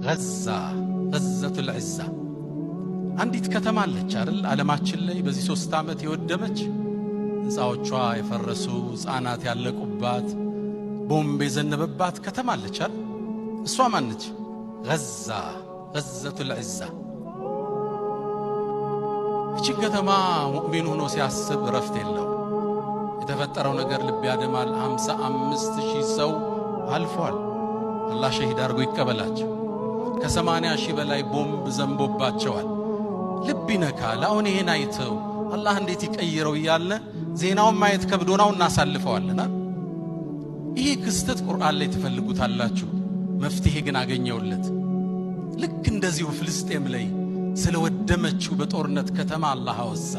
غزة العزة አንዲት ከተማ አለች አይደል ዓለማችን ላይ በዚህ 3 ዓመት የወደመች ህንጻዎቿ የፈረሱ ህፃናት ያለቁባት ቦምብ የዘነበባት ከተማ አለች አይደል እሷ ማነች غزة العزة እቺ ከተማ ሙእሚን ሆኖ ሲያስብ ረፍት የለው የተፈጠረው ነገር ልብ ያደማል 55000 ሰው አልፏል አላህ ሸሂድ አድርጎ ይቀበላቸው ከ80,000 በላይ ቦምብ ዘንቦባቸዋል ልብ ይነካል አሁን ይሄን አይተው አላህ እንዴት ይቀይረው ይያለ ዜናውን ማየት ከብዶናው እናሳልፈዋልና ይሄ ክስተት ቁርአን ላይ ተፈልጉታላችሁ መፍትሄ ግን አገኘውለት ልክ እንደዚሁ ፍልስጤም ላይ ስለወደመችው በጦርነት ከተማ አላህ አወሳ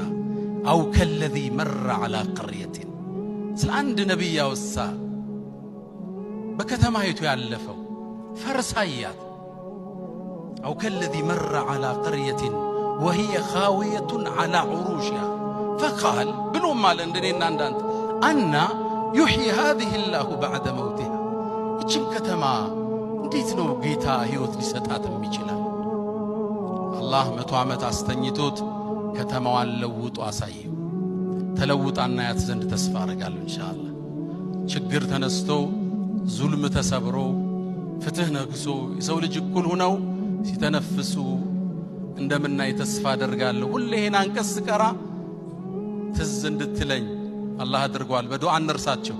አው ከለዚ መረ على قريه ስለ አንድ ነብይ አወሳ በከተማይቱ ያለፈው ፈርሳያት أو كالذي مر على قرية وهي خاوية على عروشها فقال بلوم ما لندنينا عندانت أن يحيي هذه الله بعد موتها إيشن كتما نديتنو قيتا هيوت لستات ميشلا الله متوامت استنيتوت كتما واللوط واسايو تلوط عنا يتزند تسفار قالوا إن شاء الله شجر تنستو ظلم تسبرو فتح نقصو يسولج كل هناو ሲተነፍሱ እንደምና የተስፋ አደርጋለሁ ሁሌ ሄና አንቀስ ቀራ ትዝ እንድትለኝ አላህ አድርጓል በዱዓ እንርሳቸው